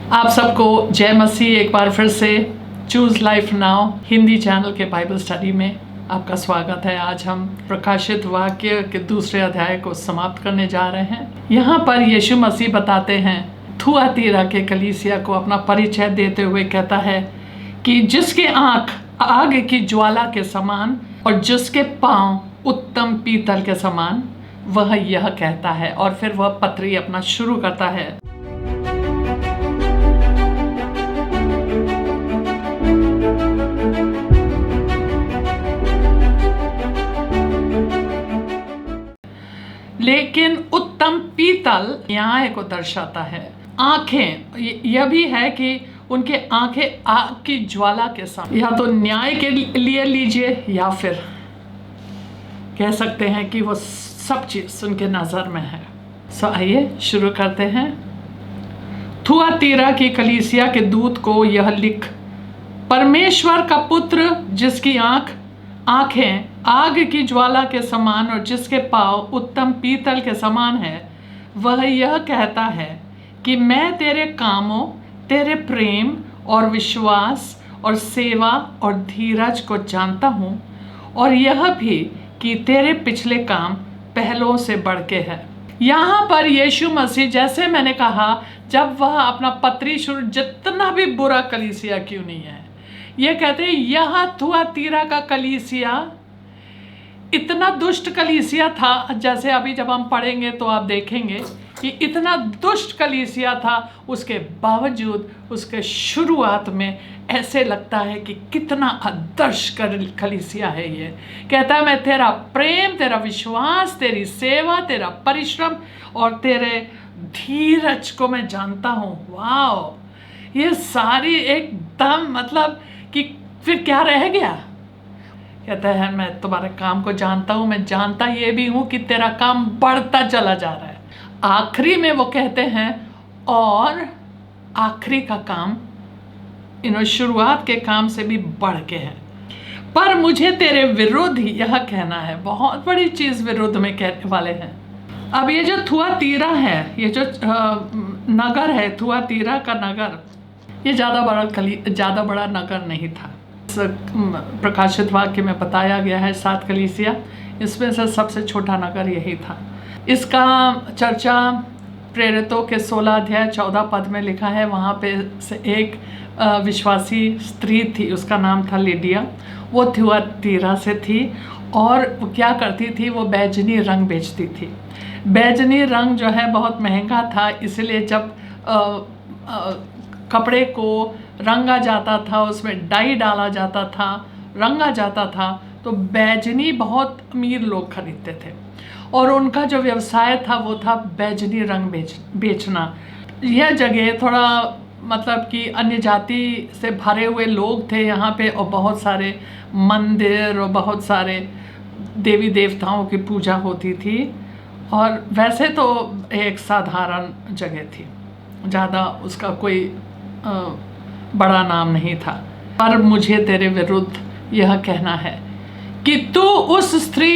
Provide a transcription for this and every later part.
आप सबको जय मसीह। एक बार फिर से choose life now Hindi channel के बाइबल स्टडी में आपका स्वागत है। आज हम प्रकाशित वाक्य के दूसरे अध्याय को समाप्त करने जा रहे हैं। यहाँ पर यीशु मसीह बताते हैं, थुआतीरा के कलीसिया को अपना परिचय देते हुए कहता है कि जिसके आंख आग की ज्वाला के समान और जिसके पांव उत्तम पीतल के समान, वह यह कहता है। और फिर वह पत्री अपना शुरू करता है। लेकिन उत्तम पीतल न्याय को दर्शाता है। आंखें, यह भी है कि उनके आंखें आग की ज्वाला के साथ, या तो न्याय के लिए लीजिए या फिर कह सकते हैं कि वो सब चीज उनके नजर में है। सो आइए शुरू करते हैं। थुआतीरा की कलीसिया के दूत को यह लिख, परमेश्वर का पुत्र जिसकी आंखें आग की ज्वाला के समान और जिसके पांव उत्तम पीतल के समान है, वह यह कहता है कि मैं तेरे कामों, तेरे प्रेम और विश्वास और सेवा और धीरज को जानता हूँ, और यह भी कि तेरे पिछले काम पहलों से बढ़ के है। यहाँ पर यीशु मसीह, जैसे मैंने कहा, जब वह अपना पत्री शुरू, जितना भी बुरा कलीसिया क्यों नहीं है, ये कहते हैं यह थुआतीरा का कलीसिया इतना दुष्ट कलीसिया था। जैसे अभी जब हम पढ़ेंगे तो आप देखेंगे कि इतना दुष्ट कलीसिया था, उसके बावजूद उसके शुरुआत में ऐसे लगता है कि कितना आदर्श कलीसिया है। ये कहता है मैं तेरा प्रेम, तेरा विश्वास, तेरी सेवा, तेरा परिश्रम और तेरे धीरज को मैं जानता हूँ। वाह, ये सारी एकदम, मतलब कि फिर क्या रह गया। कहता है मैं तुम्हारे काम को जानता हूँ, मैं जानता ये भी हूँ कि तेरा काम बढ़ता चला जा रहा है। आखिरी में वो कहते हैं और आखिरी का काम शुरुआत के काम से भी बढ़ के है। पर मुझे तेरे विरुद्ध यह कहना है। बहुत बड़ी चीज विरुद्ध में कहने वाले हैं। अब ये जो थुआतीरा है, ये जो नगर है, थुआतीरा का नगर, ये ज़्यादा बड़ा नगर नहीं था। प्रकाशित वाक्य में बताया गया है 7 कलीसिया, इसमें से सबसे छोटा नगर यही था। इसका चर्चा प्रेरितों के 16 अध्याय 14 पद में लिखा है। वहाँ पे से एक विश्वासी स्त्री थी, उसका नाम था लिडिया। वो थुआतीरा से थी और वो क्या करती थी, वो बैजनी रंग बेचती थी। बैजनी रंग जो है बहुत महंगा था, इसलिए जब कपड़े को रंगा जाता था, उसमें डाई डाला जाता था, रंगा जाता था, तो बैजनी बहुत अमीर लोग खरीदते थे और उनका जो व्यवसाय था वो था बैजनी रंग बेचना। यह जगह थोड़ा, मतलब कि अन्य जाति से भरे हुए लोग थे यहाँ पे, और बहुत सारे मंदिर और बहुत सारे देवी देवताओं की पूजा होती थी। और वैसे तो एक साधारण जगह थी, ज़्यादा उसका कोई बड़ा नाम नहीं था। पर मुझे तेरे विरुद्ध यह कहना है कि तू उस स्त्री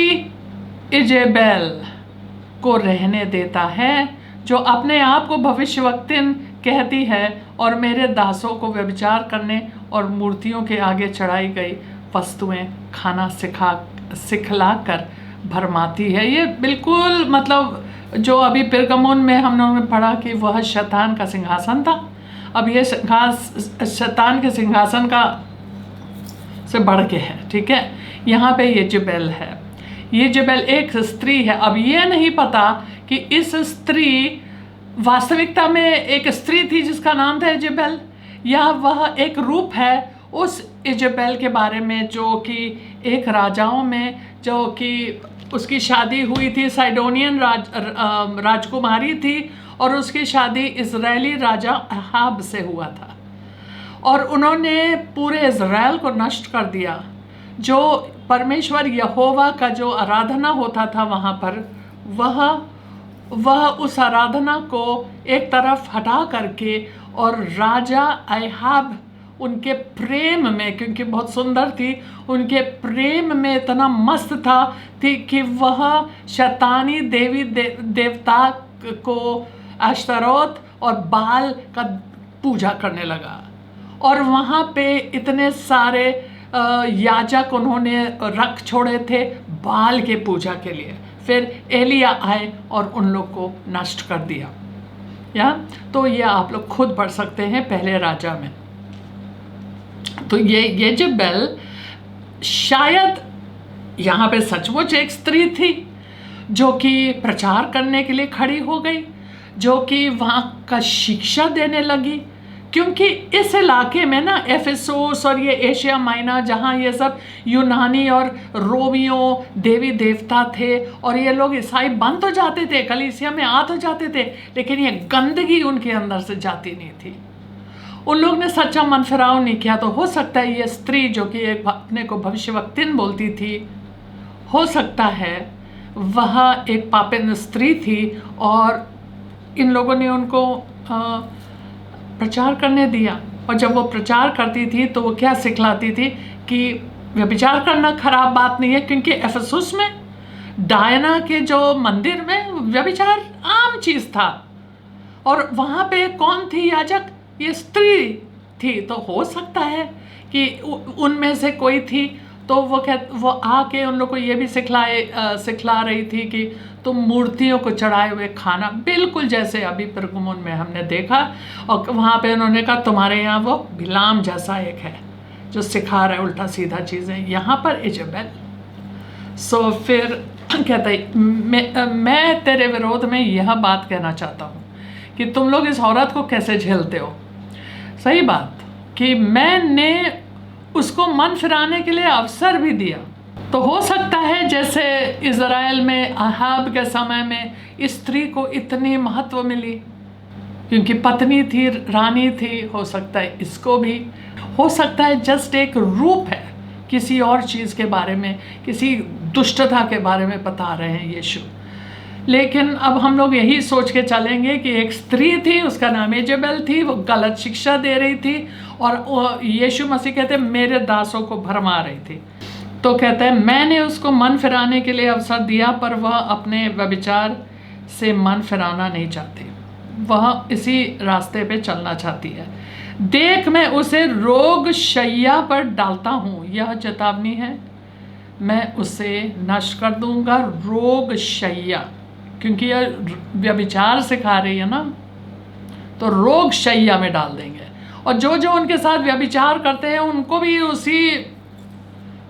इजेबेल को रहने देता है जो अपने आप को भविष्यवक्तिन कहती है और मेरे दासों को व्यभिचार करने और मूर्तियों के आगे चढ़ाई गई वस्तुएं खाना सिखला कर भरमाती है। ये बिल्कुल, मतलब जो अभी पिरगमुन में हम लोगों ने पढ़ा कि वह शैतान का सिंहासन था, अब ये शैतान के सिंहासन का से बढ़ के है। ठीक है, यहाँ पे ये जेबेल है। ये जेबेल एक स्त्री है। अब ये नहीं पता कि इस स्त्री वास्तविकता में एक स्त्री थी जिसका नाम था इजेबेल, या वह एक रूप है उस इजेबेल के बारे में जो कि एक राजाओं में, जो कि उसकी शादी हुई थी, साइडोनियन राजकुमारी थी, और उसकी शादी इजरायली राजा अहाब से हुआ था, और उन्होंने पूरे इजराइल को नष्ट कर दिया। जो परमेश्वर यहोवा का जो आराधना होता था वहाँ पर, वह उस आराधना को एक तरफ हटा करके, और राजा अहाब उनके प्रेम में, क्योंकि बहुत सुंदर थी, उनके प्रेम में इतना मस्त था कि वह शैतानी देवी देवता को अश्तरोत और बाल का पूजा करने लगा। और वहाँ पे इतने सारे याजक उन्होंने रख छोड़े थे बाल के पूजा के लिए। फिर एलिया आए और उन लोग को नष्ट कर दिया। या तो ये आप लोग खुद पढ़ सकते हैं पहले राजा में। तो ये येजेबेल शायद यहाँ पे सचमुच एक स्त्री थी जो कि प्रचार करने के लिए खड़ी हो गई, जो कि वहाँ का शिक्षा देने लगी। क्योंकि इस इलाके में ना एफेसोस और ये एशिया माइनर, जहाँ ये सब यूनानी और रोमियो देवी देवता थे, और ये लोग ईसाई बन तो जाते थे, कलीसिया में आ तो जाते थे, लेकिन ये गंदगी उनके अंदर से जाती नहीं थी। उन लोग ने सच्चा मन फिराव नहीं किया। तो हो सकता है ये स्त्री जो कि एक अपने को भविष्यवक्तिन बोलती थी, हो सकता है वह एक पापिन स्त्री थी और इन लोगों ने उनको प्रचार करने दिया। और जब वो प्रचार करती थी तो वो क्या सिखलाती थी कि व्यभिचार करना खराब बात नहीं है, क्योंकि एफेसुस में डायना के जो मंदिर में व्यभिचार आम चीज़ था। और वहाँ पे कौन थी याजक? ये स्त्री थी। तो हो सकता है कि उनमें से कोई थी। तो वो आके उन लोग को ये भी सिखला रही थी कि तुम मूर्तियों को चढ़ाए हुए खाना, बिल्कुल जैसे अभी परगुमोन में हमने देखा। और वहाँ पे उन्होंने कहा तुम्हारे यहाँ वो बिलाम जैसा एक है जो सिखा रहा है उल्टा सीधा चीज़ें। यहाँ पर इजेबेल सो फिर कहता है मैं तेरे विरोध में यह बात कहना चाहता हूँ कि तुम लोग इस औरत को कैसे झेलते हो। सही बात कि मैंने उसको मन फिराने के लिए अवसर भी दिया। तो हो सकता है जैसे इज़राइल में अहाब के समय में स्त्री को इतनी महत्व मिली क्योंकि पत्नी थी, रानी थी, हो सकता है इसको भी। हो सकता है जस्ट एक रूप है किसी और चीज़ के बारे में, किसी दुष्टता के बारे में बता रहे हैं यीशु। लेकिन अब हम लोग यही सोच के चलेंगे कि एक स्त्री थी, उसका नाम इजेबेल थी, वो गलत शिक्षा दे रही थी और यीशु मसीह कहते मेरे दासों को भरमा रही थी। तो कहते हैं मैंने उसको मन फिराने के लिए अवसर दिया, पर वह अपने व्यभिचार से मन फिराना नहीं चाहती, वह इसी रास्ते पे चलना चाहती है। देख मैं उसे रोग शैया पर डालता हूँ, यह चेतावनी है, मैं उसे नष्ट कर दूंगा। रोग शैया, क्योंकि यह व्यभिचार सिखा रही है ना, तो रोग शैया में डाल देंगे। और जो जो उनके साथ व्यभिचार करते हैं उनको भी उसी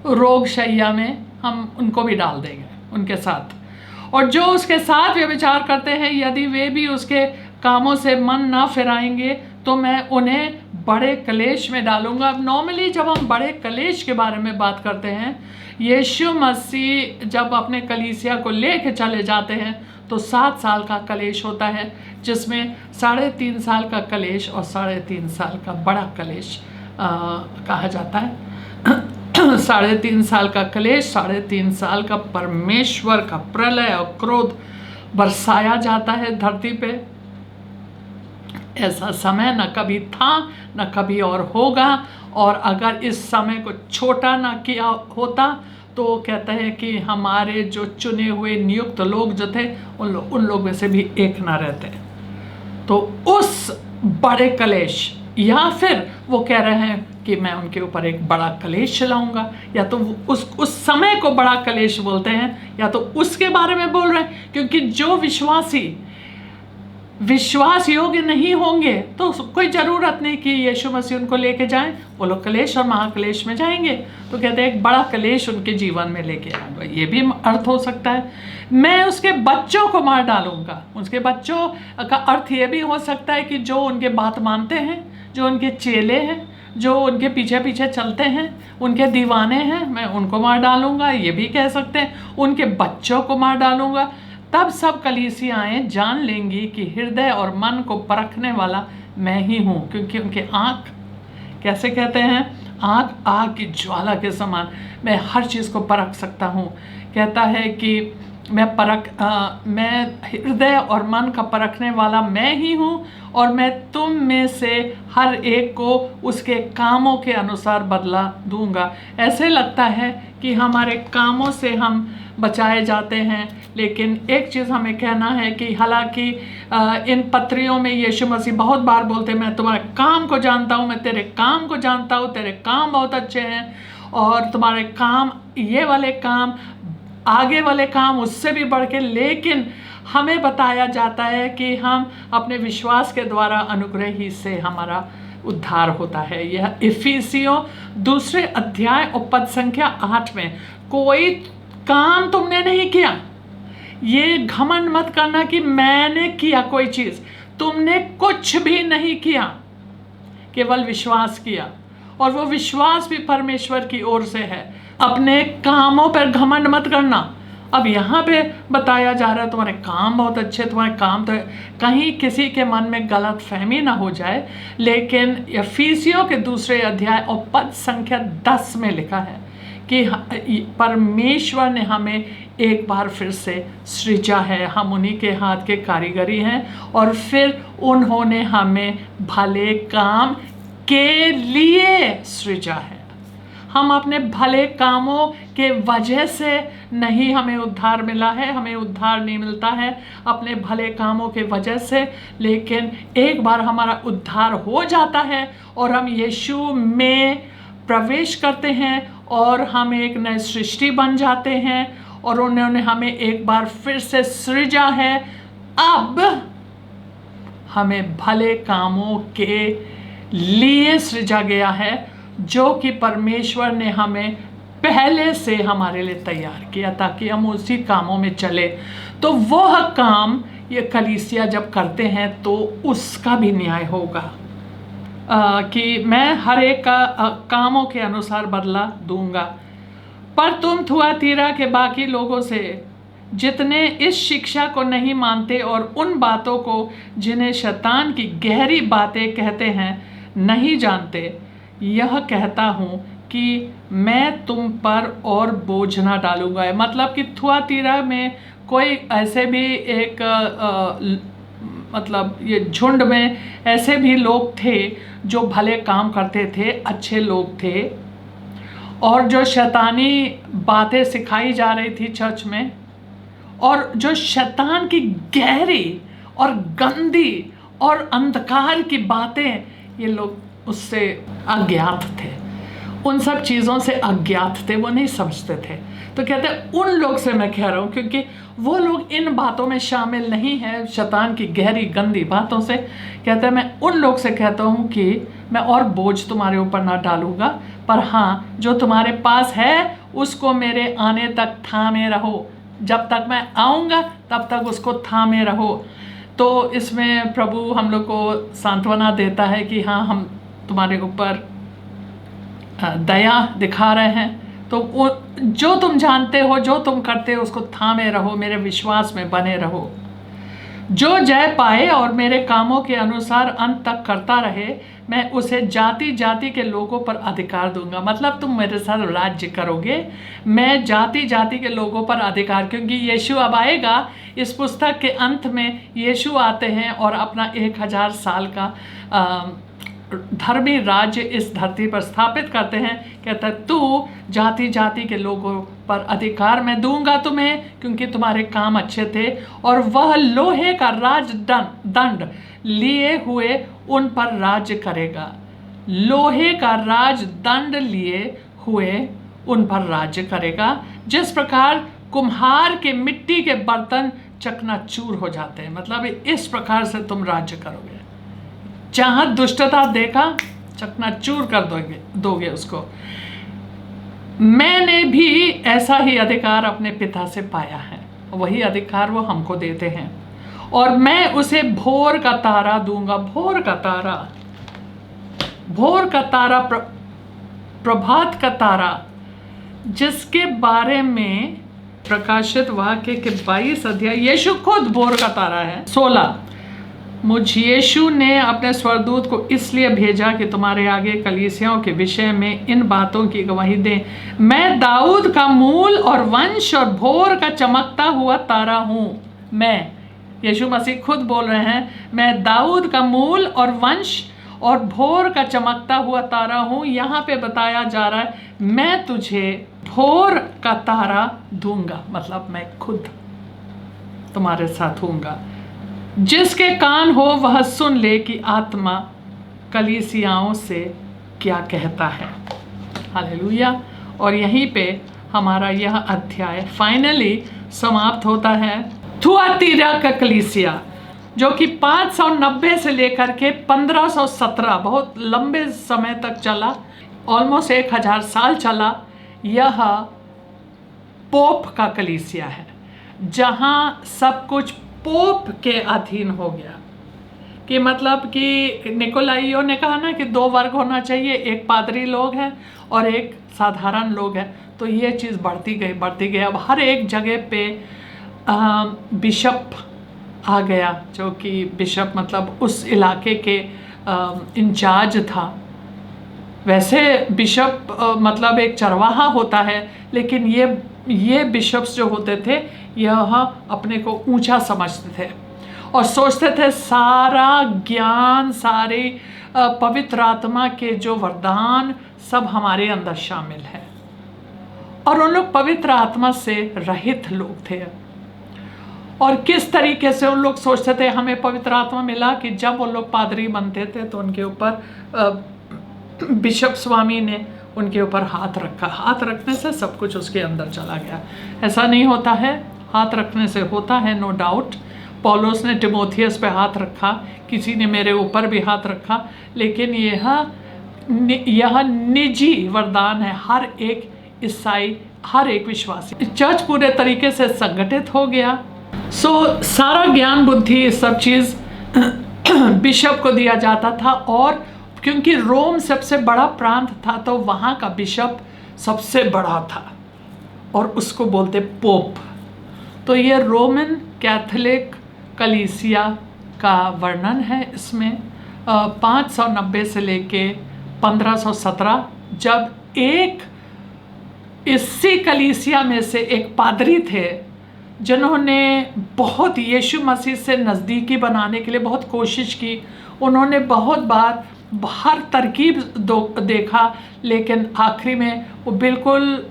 रोग शैया में हम उनको भी डाल देंगे उनके साथ। और जो उसके साथ व्यभिचार करते हैं यदि वे भी उसके कामों से मन ना फिराएंगे तो मैं उन्हें बड़े कलेश में डालूंगा। अब नॉर्मली जब हम बड़े कलेश के बारे में बात करते हैं, यीशु मसीह जब अपने कलीसिया को लेके चले जाते हैं तो 7 साल का कलेश होता है, जिसमें 3.5 साल का कलेश और 3.5 साल का बड़ा कलेश कहा जाता है। 3.5 साल का कलेश, 3.5 साल का परमेश्वर का प्रलय और क्रोध बरसाया जाता है धरती पे। ऐसा समय न कभी था न कभी और होगा। और अगर इस समय को छोटा ना किया होता तो कहते हैं कि हमारे जो चुने हुए नियुक्त लोग जो थे उन लोग में से भी एक ना रहते। तो उस बड़े कलेश, या फिर वो कह रहे हैं कि मैं उनके ऊपर एक बड़ा कलेश चलाऊंगा, या तो उस समय को बड़ा कलेश बोलते हैं या तो उसके बारे में बोल रहे हैं। क्योंकि जो विश्वास योग्य नहीं होंगे तो कोई ज़रूरत नहीं कि यीशु मसीह उनको लेके जाएं, वो लोग कलेश और महाकलेश में जाएंगे। तो कहते हैं एक बड़ा कलेश उनके जीवन में लेके आऊँगा, ये भी अर्थ हो सकता है। मैं उसके बच्चों को मार डालूंगा। उसके बच्चों का अर्थ ये भी हो सकता है कि जो उनके बात मानते हैं, जो उनके चेले हैं, जो उनके पीछे पीछे चलते हैं, उनके दीवाने हैं, मैं उनको मार डालूंगा। ये भी कह सकते हैं उनके बच्चों को मार डालूंगा। तब सब कलीसियाएं जान लेंगी कि हृदय और मन को परखने वाला मैं ही हूँ। क्योंकि उनके आँख, कैसे कहते हैं, आँख आग की ज्वाला के समान, मैं हर चीज़ को परख सकता हूँ। कहता है कि मैं हृदय और मन का परखने वाला मैं ही हूँ, और मैं तुम में से हर एक को उसके कामों के अनुसार बदला दूंगा। ऐसे लगता है कि हमारे कामों से हम बचाए जाते हैं, लेकिन एक चीज़ हमें कहना है कि हालांकि इन पत्रियों में यीशु मसीह बहुत बार बोलते हैं, मैं तुम्हारे काम को जानता हूँ, मैं तेरे काम को जानता हूँ, तेरे काम बहुत अच्छे हैं, और तुम्हारे काम, ये वाले काम, आगे वाले काम उससे भी बढ़ के, लेकिन हमें बताया जाता है कि हम अपने विश्वास के द्वारा अनुग्रह ही से हमारा उद्धार होता है। यह इफिसियों 2 अध्याय और पद संख्या 8 में, कोई काम तुमने नहीं किया, ये घमंड मत करना कि मैंने किया कोई चीज़, तुमने कुछ भी नहीं किया, केवल विश्वास किया, और वो विश्वास भी परमेश्वर की ओर से है। अपने कामों पर घमंड मत करना। अब यहाँ पे बताया जा रहा है तुम्हारे काम बहुत अच्छे, तुम्हारे काम तो, कहीं किसी के मन में गलत फहमी ना हो जाए, लेकिन इफिसियों के 2 अध्याय और पद संख्या 10 में लिखा है कि परमेश्वर ने हमें एक बार फिर से सृजा है, हम उन्हीं के हाथ के कारीगरी हैं, और फिर उन्होंने हमें भले काम के लिए सृजा है। हम अपने भले कामों के वजह से नहीं हमें उद्धार मिला है, हमें उद्धार नहीं मिलता है अपने भले कामों के वजह से, लेकिन एक बार हमारा उद्धार हो जाता है और हम यीशु में प्रवेश करते हैं और हम एक नई सृष्टि बन जाते हैं, और उन्होंने हमें एक बार फिर से सृजा है। अब हमें भले कामों के लिए सृजा गया है, जो कि परमेश्वर ने हमें पहले से हमारे लिए तैयार किया ताकि हम उसी कामों में चले। तो वह काम ये कलीसिया जब करते हैं तो उसका भी न्याय होगा कि मैं हर एक का कामों के अनुसार बदला दूंगा। पर तुम थुआतीरा के बाकी लोगों से जितने इस शिक्षा को नहीं मानते और उन बातों को जिन्हें शैतान की गहरी बातें कहते हैं नहीं जानते, यह कहता हूँ कि मैं तुम पर और बोझ ना डालूंगा। मतलब कि थुआतीरा में कोई ऐसे भी एक मतलब ये झुंड में ऐसे भी लोग थे जो भले काम करते थे, अच्छे लोग थे, और जो शैतानी बातें सिखाई जा रही थी चर्च में, और जो शैतान की गहरी और गंदी और अंधकार की बातें, ये लोग उससे अज्ञात थे, उन सब चीज़ों से अज्ञात थे, वो नहीं समझते थे। तो कहते हैं उन लोग से मैं कह रहा हूँ, क्योंकि वो लोग इन बातों में शामिल नहीं है, शैतान की गहरी गंदी बातों से। कहते हैं मैं उन लोग से कहता हूँ कि मैं और बोझ तुम्हारे ऊपर ना डालूंगा, पर हाँ जो तुम्हारे पास है उसको मेरे आने तक थामे रहो, जब तक मैं आऊँगा तब तक उसको थामे रहो। तो इसमें प्रभु हम लोग को सांत्वना देता है कि हाँ हम तुम्हारे ऊपर दया दिखा रहे हैं, तो वो जो तुम जानते हो, जो तुम करते हो उसको थामे रहो, मेरे विश्वास में बने रहो। जो जय पाए और मेरे कामों के अनुसार अंत तक करता रहे, मैं उसे जाति जाति के लोगों पर अधिकार दूंगा। मतलब तुम मेरे साथ राज्य करोगे, मैं जाति जाति के लोगों पर अधिकार, क्योंकि यीशु अब आएगा। इस पुस्तक के अंत में यीशु आते हैं और अपना 1000 साल का धर्मी राज्य इस धरती पर स्थापित करते हैं। कहता है तू जाति जाति के लोगों पर अधिकार मैं दूंगा तुम्हें, क्योंकि तुम्हारे काम अच्छे थे, और वह लोहे का राजदंड लिए हुए उन पर राज्य करेगा। लोहे का राजदंड लिए हुए उन पर राज्य करेगा। जिस प्रकार कुम्हार के मिट्टी के बर्तन चकनाचूर हो जाते हैं, मतलब इस प्रकार से तुम राज्य करोगे। जहाँ दुष्टता देखा चकनाचूर कर दोगे उसको। मैंने भी ऐसा ही अधिकार अपने पिता से पाया है, वही अधिकार वो हमको देते हैं, और मैं उसे भोर का तारा दूंगा। भोर का तारा, भोर का तारा, प्रभात का तारा, जिसके बारे में प्रकाशित वाक्य के 22 अध्याय, यीशु खुद भोर का तारा है। 16 मुझ यीशु ने अपने स्वर्गदूत को इसलिए भेजा कि तुम्हारे आगे कलीसियाओं के विषय में इन बातों की गवाही दे। मैं दाऊद का मूल और वंश और भोर का चमकता हुआ तारा हूँ। मैं, यीशु मसीह खुद बोल रहे हैं, मैं दाऊद का मूल और वंश और भोर का चमकता हुआ तारा हूँ। यहाँ पे बताया जा रहा है मैं तुझे भोर का तारा दूंगा, मतलब मैं खुद तुम्हारे साथ हूँगा। जिसके कान हो वह सुन ले कि आत्मा कलीसियाओं से क्या कहता है। हालेलुया। और यहीं पे हमारा यह अध्याय फाइनली समाप्त होता है। थुआतीरा का कलीसिया जो कि 590 से लेकर के 1517 बहुत लंबे समय तक चला, ऑलमोस्ट 1000 साल चला। यह पोप का कलीसिया है जहाँ सब कुछ पोप के अधीन हो गया। कि मतलब कि निकोलाइयों ने कहा ना कि 2 वर्ग होना चाहिए, एक पादरी लोग हैं और एक साधारण लोग हैं। तो ये चीज़ बढ़ती गई। अब हर एक जगह पे बिशप आ गया, जो कि बिशप मतलब उस इलाके के इंचार्ज था। वैसे बिशप मतलब एक चरवाहा होता है, लेकिन ये बिशप्स जो होते थे यह अपने को ऊंचा समझते थे और सोचते थे सारा ज्ञान, सारे पवित्र आत्मा के जो वरदान सब हमारे अंदर शामिल है। और उन लोग पवित्र आत्मा से रहित लोग थे। और किस तरीके से उन लोग सोचते थे हमें पवित्र आत्मा मिला कि जब उन लोग पादरी बनते थे तो उनके ऊपर बिशप स्वामी ने उनके ऊपर हाथ रखा। हाथ रखने से सब कुछ उसके अंदर चला गया। ऐसा नहीं होता है, हाथ रखने से होता है, नो डाउट। पौलुस ने तिमोथियस पे हाथ रखा, किसी ने मेरे ऊपर भी हाथ रखा, लेकिन यह निजी वरदान है। हर एक ईसाई, हर एक विश्वासी, चर्च पूरे तरीके से संगठित हो गया। सारा ज्ञान, बुद्धि, सब चीज़ बिशप को दिया जाता था। और क्योंकि रोम सबसे बड़ा प्रांत था तो वहाँ का बिशप सबसे बड़ा था और उसको बोलते पोप। तो ये रोमन कैथोलिक कलीसिया का वर्णन है इसमें। 590 से लेके 1517, जब एक इसी कलीसिया में से एक पादरी थे जिन्होंने बहुत यीशु मसीह से नज़दीकी बनाने के लिए बहुत कोशिश की। उन्होंने बहुत बार हर तरकीब देखा, लेकिन आखिरी में वो बिल्कुल,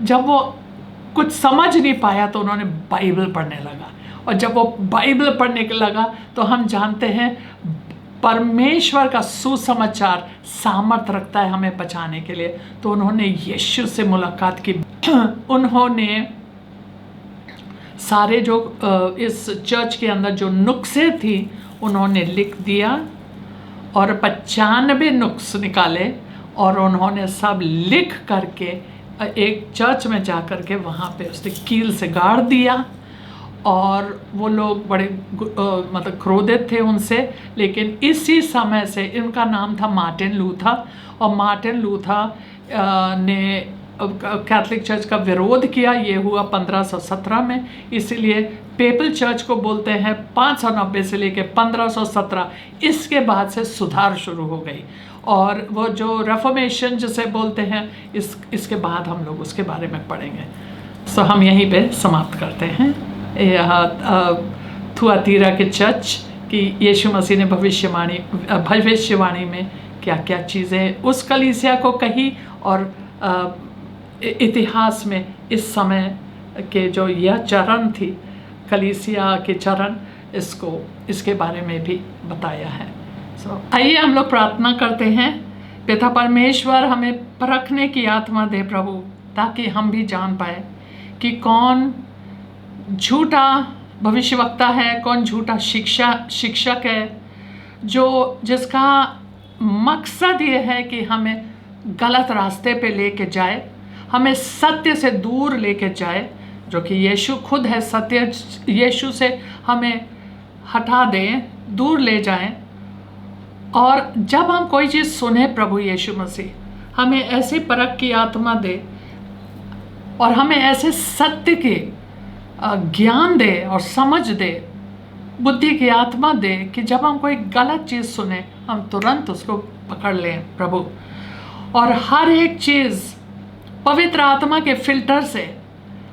जब वो कुछ समझ नहीं पाया तो उन्होंने बाइबल पढ़ने लगा। और जब वो बाइबल पढ़ने के लगा तो हम जानते हैं परमेश्वर का सुसमाचार सामर्थ रखता है हमें बचाने के लिए। तो उन्होंने यीशु से मुलाकात की। उन्होंने सारे जो इस चर्च के अंदर जो नुक्से थी उन्होंने लिख दिया और 95 नुक्स निकाले और उन्होंने सब लिख करके एक चर्च में जा कर के वहाँ पे उसने कील से गाड़ दिया। और वो लोग बड़े मतलब क्रोधित थे उनसे। लेकिन इसी समय से, इनका नाम था मार्टिन लूथर, और मार्टिन लूथर ने कैथोलिक चर्च का विरोध किया। ये हुआ 1517 में, इसीलिए पेपल चर्च को बोलते हैं। 590 से लेके 1517, इसके बाद से सुधार शुरू हो गई। और वो जो रेफॉर्मेशन जिसे बोलते हैं, इसके बाद हम लोग उसके बारे में पढ़ेंगे। सो हम यहीं पे समाप्त करते हैं। थुआतीरा के चर्च की यीशु मसीह ने भविष्यवाणी में क्या क्या चीज़ें उस कलीसिया को कही, और इतिहास में इस समय के जो यह चरण थी, कलीसिया के चरण, इसके बारे में भी बताया है। आइए हम लोग प्रार्थना करते हैं। पिता परमेश्वर, हमें परखने की आत्मा दे प्रभु, ताकि हम भी जान पाए कि कौन झूठा भविष्यवक्ता है, कौन झूठा शिक्षक है, जिसका मकसद ये है कि हमें गलत रास्ते पे लेके जाए, हमें सत्य से दूर लेके जाए, जो कि यीशु खुद है सत्य। यीशु से हमें हटा दें, दूर ले जाएं। और जब हम कोई चीज़ सुने प्रभु यीशु मसीह, हमें ऐसी परख की आत्मा दे और हमें ऐसे सत्य के ज्ञान दे और समझ दे बुद्धि की आत्मा दे कि जब हम कोई गलत चीज़ सुने हम तुरंत उसको पकड़ लें प्रभु, और हर एक चीज़ पवित्र आत्मा के फिल्टर से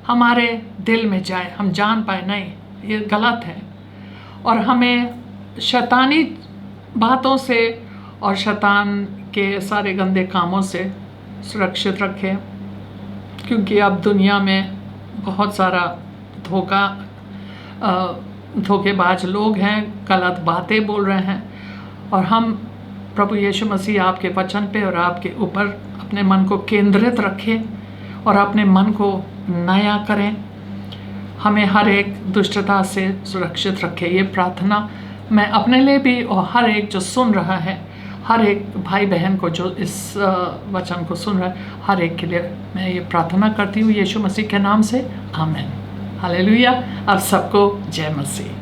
हमारे दिल में जाए, हम जान पाए नहीं ये गलत है, और हमें शैतानी बातों से और शैतान के सारे गंदे कामों से सुरक्षित रखें। क्योंकि अब दुनिया में बहुत सारा धोखेबाज लोग हैं, गलत बातें बोल रहे हैं, और हम प्रभु यीशु मसीह आपके वचन पे और आपके ऊपर अपने मन को केंद्रित रखें और अपने मन को नया करें, हमें हर एक दुष्टता से सुरक्षित रखें। ये प्रार्थना मैं अपने लिए भी और हर एक जो सुन रहा है, हर एक भाई बहन को जो इस वचन को सुन रहा है, हर एक के लिए मैं ये प्रार्थना करती हूँ यीशु मसीह के नाम से, आमीन, हालेलुया। अब सबको जय मसीह।